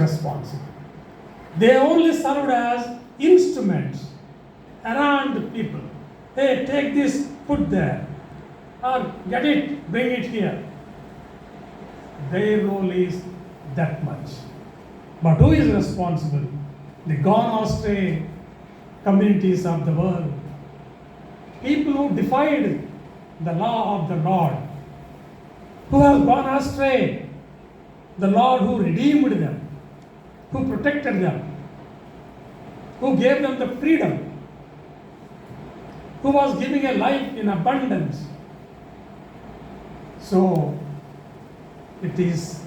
responsible. They only served as instruments around the people. Hey, take this, put there. Or get it, bring it here. Their role is that much. But who is responsible? The gone astray communities of the world. People who defied the law of the Lord, who have gone astray. The Lord who redeemed them, who protected them, who gave them the freedom, who was giving a life in abundance. So, it is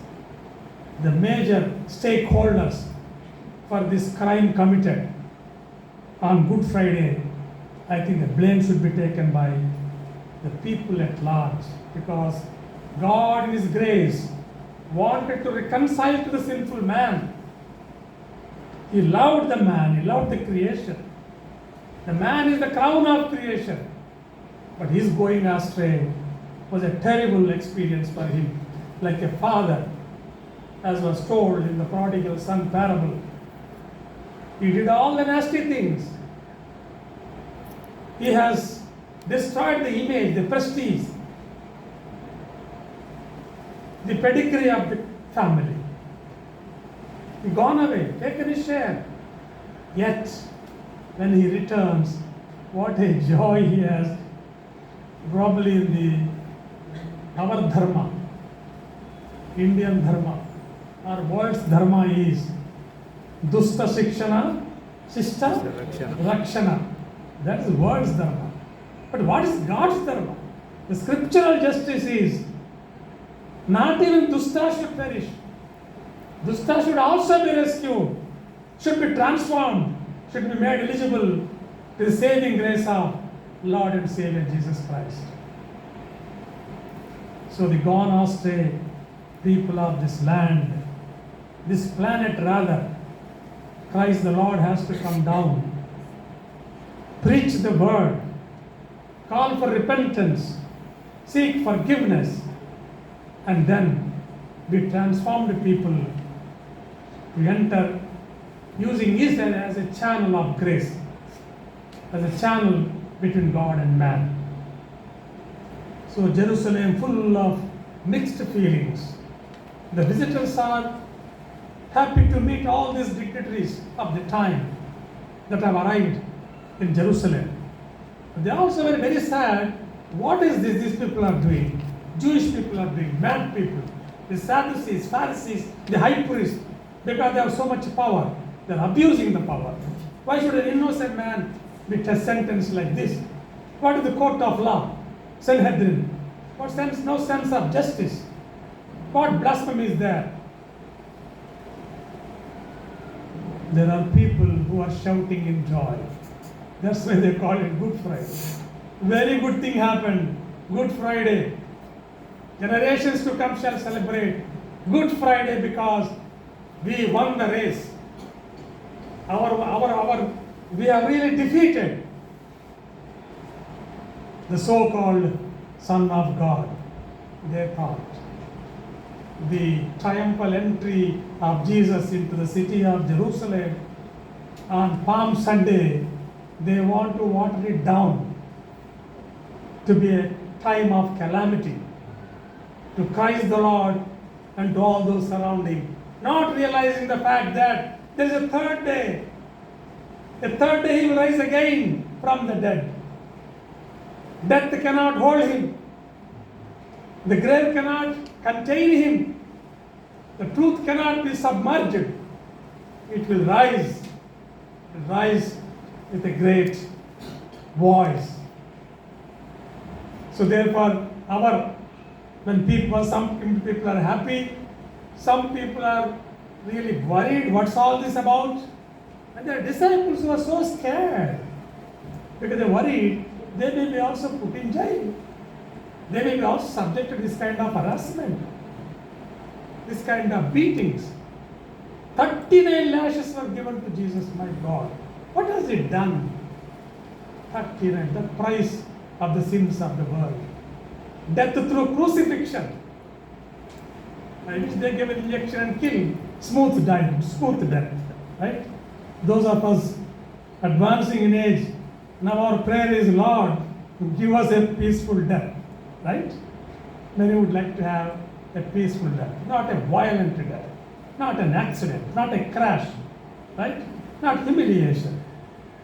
the major stakeholders for this crime committed on Good Friday. I think the blame should be taken by the people at large, because God in His grace wanted to reconcile to the sinful man. He loved the man, He loved the creation. The man is the crown of creation. But his going astray was a terrible experience for him. Like a father, as was told in the prodigal son parable. He did all the nasty things. He has destroyed the image, the prestige, the pedigree of the family. He gone away, taken his share. Yet, when he returns, what a joy he has. Probably in our dharma, Indian dharma, our world's dharma is dusta shikshana, shishta rakshana. That is the world's dharma. But what is God's dharma? The scriptural justice is not even dusta should perish. Dusta should also be rescued, should be transformed, should be made eligible to the saving grace of Lord and Savior Jesus Christ. So the gone astray people of this land, this planet rather, Christ the Lord has to come down, preach the word, call for repentance, seek forgiveness, and then be transformed people to enter using Israel as a channel of grace, as a channel between God and man. So Jerusalem full of mixed feelings. The visitors are happy to meet all these dignitaries of the time that have arrived in Jerusalem. They are also very sad. What is this these people are doing? Jewish people are doing, mad people. The Sadducees, Pharisees, the high priests, because they have so much power, they are abusing the power. Why should an innocent man be sentenced like this? What is the court of law? Sanhedrin. What sense? No sense of justice. What blasphemy is there? There are people who are shouting in joy. That's why they call it Good Friday. Very good thing happened. Good Friday. Generations to come shall celebrate Good Friday because we won the race. We have really defeated the so-called Son of God. They thought. The triumphal entry of Jesus into the city of Jerusalem on Palm Sunday, they want to water it down to be a time of calamity to Christ the Lord and to all those surrounding, not realizing the fact that there is a third day. The third day He will rise again from the dead. Death cannot hold Him. The grave cannot contain Him. The truth cannot be submerged. It will rise with a great voice. So therefore, when some people are happy, some people are really worried. What's all this about? And there are disciples who are so scared because they're worried they may be also put in jail. They may be also subject to this kind of harassment, this kind of beatings. 39 lashes were given to Jesus, my God. What has He done? 39, the price of the sins of the world. Death through crucifixion, by which they gave an injection and killed smooth death, right? Those of us advancing in age, now our prayer is, Lord, give us a peaceful death, right? Many would like to have a peaceful death, not a violent death, not an accident, not a crash, right? Not humiliation,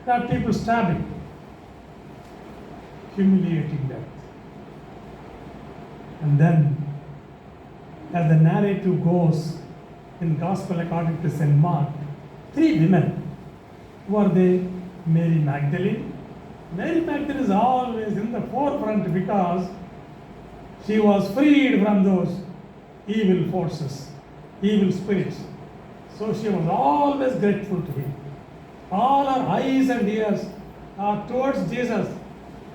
not people stabbing. Humiliating death. And then, as the narrative goes in Gospel according to St. Mark, 3 women. Who are they? Mary Magdalene. Mary Magdalene is always in the forefront because she was freed from those evil forces, evil spirits. So she was always grateful to him. All her eyes and ears are towards Jesus.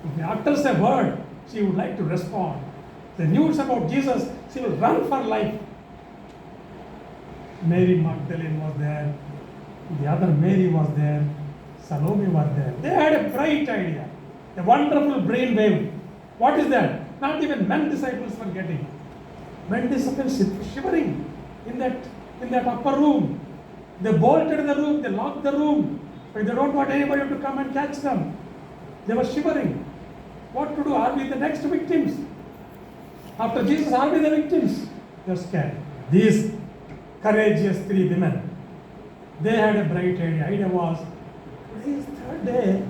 If he utters a word, she would like to respond. The news about Jesus, she will run for life. Mary Magdalene was there. The other Mary was there. Salome was there. They had a bright idea, a wonderful brainwave. What is that? Not even men disciples were getting. Men disciples shivering in that upper room. They bolted the room, they locked the room. But they don't want anybody to come and catch them. They were shivering. What to do? Are we the next victims? After Jesus, are we the victims? They're scared. These courageous 3 women, they had a bright idea. The idea was, today is 3rd day.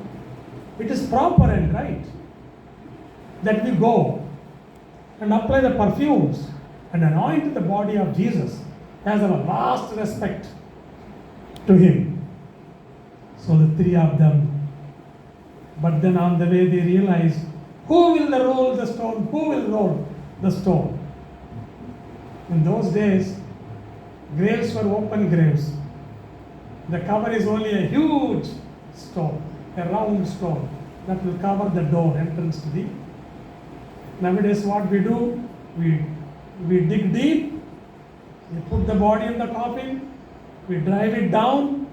It is proper and right that we go and apply the perfumes and anoint the body of Jesus as our last respect to him. So the 3 of them, but then on the way they realized, who will roll the stone? Who will roll the stone? In those days, graves were open graves. The cover is only a huge stone, a round stone that will cover the door entrance to the. Nowadays, what we do, we dig deep, we put the body in the coffin, we drive it down,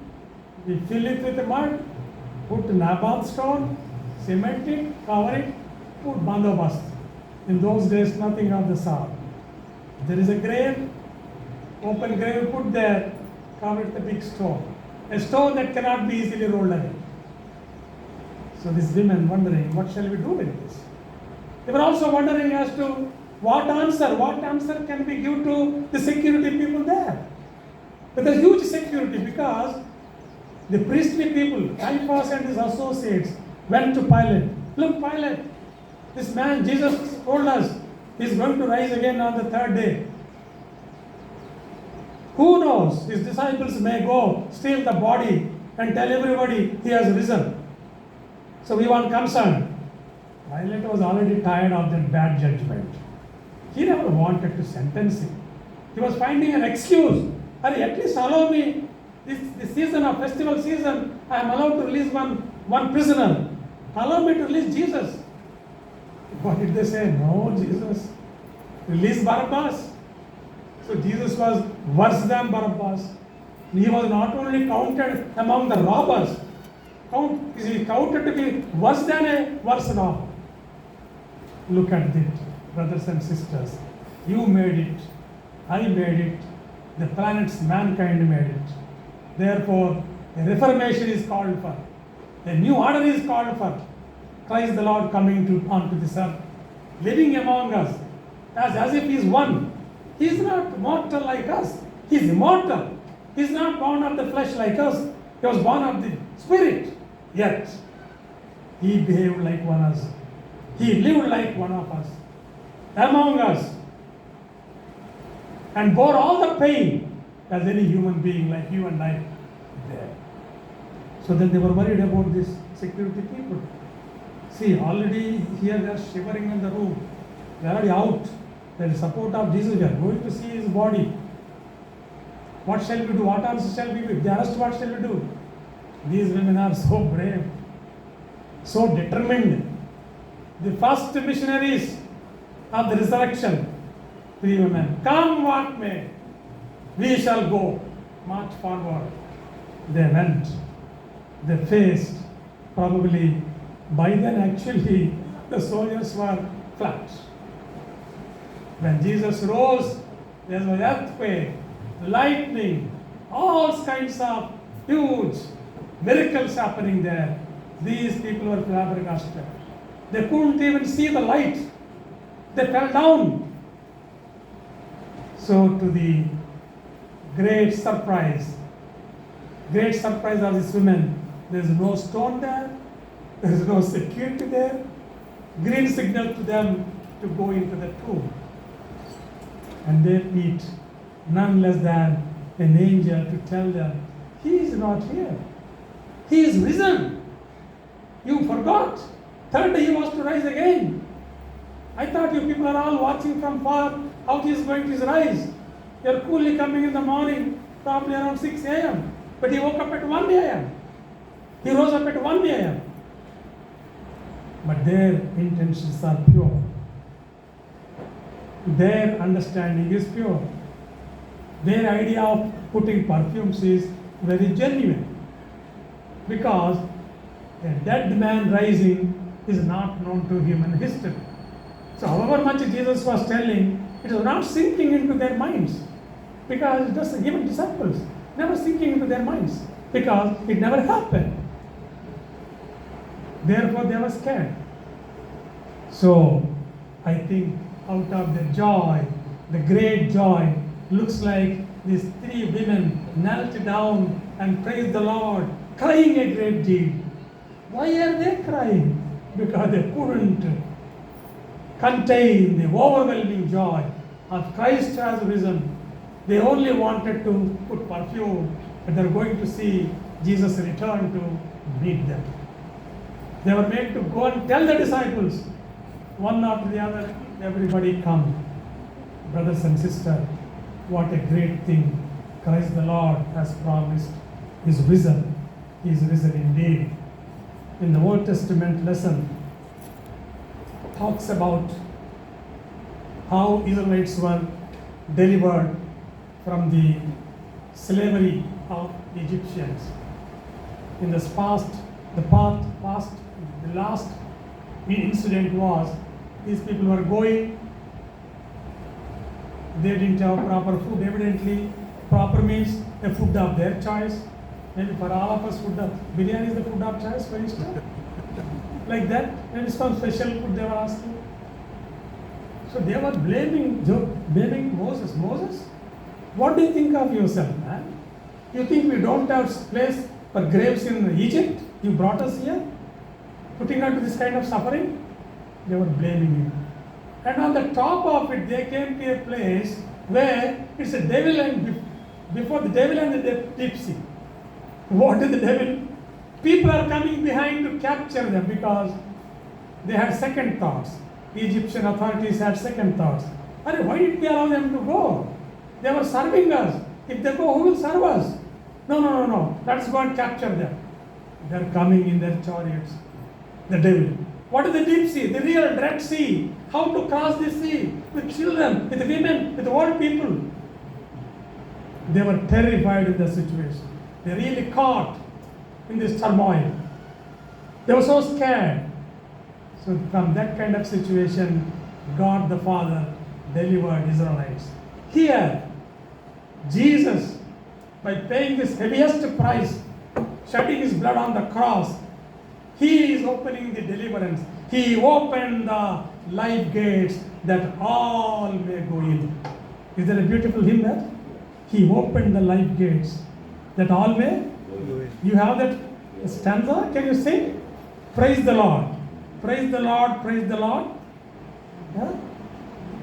we fill it with mud, put Naboth stone, cement it, cover it, put bandobast. In those days, nothing of the sort. There is a grave, open grave, put there, cover it with a big stone. A stone that cannot be easily rolled away. So these women wondering, what shall we do with this? They were also wondering as to what answer can we give to the security people there? But there's huge security because the priestly people, Caiaphas and his associates, went to Pilate. Look, Pilate, this man, Jesus told us, he's going to rise again on the 3rd day. Who knows? His disciples may go steal the body and tell everybody he has risen. So we weren't concerned. Pilate was already tired of that bad judgment. He never wanted to sentence him. He was finding an excuse. At least allow me, this season of festival season, I am allowed to release one prisoner. Allow me to release Jesus. What did they say? No, Jesus. Release Barabbas. So Jesus was worse than Barabbas. He was not only counted among the robbers, he counted to be worse than a worse robber. Look at it, brothers and sisters. You made it. I made it. The planet's mankind made it. Therefore, a reformation is called for. A new order is called for. Christ the Lord coming onto this earth, living among us, as if he is one. He is not mortal like us. He is immortal. He is not born of the flesh like us. He was born of the Spirit. Yet, he behaved like one of us. He lived like one of us, among us, and bore all the pain as any human being like you and I bear. So then they were worried about this security people. See, already here they are shivering in the room. They are already out. There is support of Jesus. We are going to see his body. What shall we do? What answer shall we give? If they asked, what shall we do? These women are so brave, so determined. The first missionaries of the resurrection, 3 women. Come what may, we shall go. March forward. They went. They faced. Probably by then actually the soldiers were flat. When Jesus rose, there was earthquake, lightning, all kinds of huge miracles happening there. These people were flabbergasted. They couldn't even see the light. They fell down. So to the great surprise of these women, there is no stone there, there is no security there. Green signal to them to go into the tomb. And they meet none less than an angel to tell them, he is not here. He is risen. You forgot. Third day he was to rise again. I thought you people are all watching from far how he is going to rise. You are coolly coming in the morning, probably around 6 a.m. But he woke up at 1 a.m. He rose up at 1 a.m. But their intentions are pure. Their understanding is pure. Their idea of putting perfumes is very genuine. Because a dead man rising is not known to human history. So however much Jesus was telling, it was not sinking into their minds. Because it doesn't, even disciples, never sinking into their minds. Because it never happened. Therefore they were scared. So I think out of the joy, the great joy, looks like these three women knelt down and praised the Lord, crying a great deal. Why are they crying? Because they couldn't contain the overwhelming joy of Christ has risen. They only wanted to put perfume, but they're going to see Jesus return to meet them. They were made to go and tell the disciples, one after the other, everybody come. Brothers and sisters, what a great thing Christ the Lord has promised. He is risen. He is risen indeed. In the Old Testament lesson, talks about how Israelites were delivered from the slavery of Egyptians. In the last incident was, these people were going, they didn't have proper food. Evidently, proper means a food of their choice. Maybe for all of us, biryani is the food of choice, for instance. Like that, maybe some special food they were asking. So they were blaming Moses. Moses, what do you think of yourself, man? You think we don't have place for graves in Egypt? You brought us here? Putting us to this kind of suffering? They were blaming him. And on the top of it, they came to a place where it's a devil and before the devil and the deep sea. What is the devil? People are coming behind to capture them because they had second thoughts. The Egyptian authorities had second thoughts. Why did we allow them to go? They were serving us. If they go, who will serve us? No. Let's go and capture them. They're coming in their chariots. The devil. What is the deep sea? The real Red Sea. How to cross the sea? With children, with women, with old people. They were terrified in the situation. They really caught in this turmoil. They were so scared. So from that kind of situation, God the Father delivered Israelites. Here, Jesus, by paying this heaviest price, shedding his blood on the cross, he is opening the deliverance. He opened the life gates that all may go in. Is there a beautiful hymn there? He opened the life gates that all may go in. You have that stanza? Can you sing? Praise the Lord. Praise the Lord. Praise the Lord. Yeah?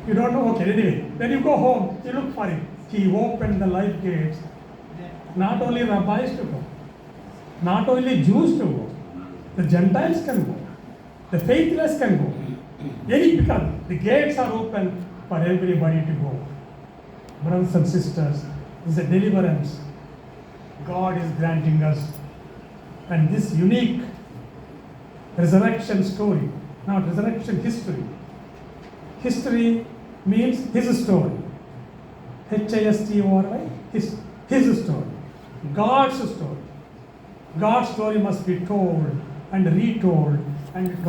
You don't know? Okay, anyway. When you go home, you look for it. He opened the life gates. Not only rabbis to go, not only Jews to go, the Gentiles can go, the faithless can go. Because the gates are open for everybody to go. Brothers and sisters, this is a deliverance God is granting us. And this unique resurrection story, not resurrection history. History means his story. History. His story. God's story. God's story must be told and retold and told.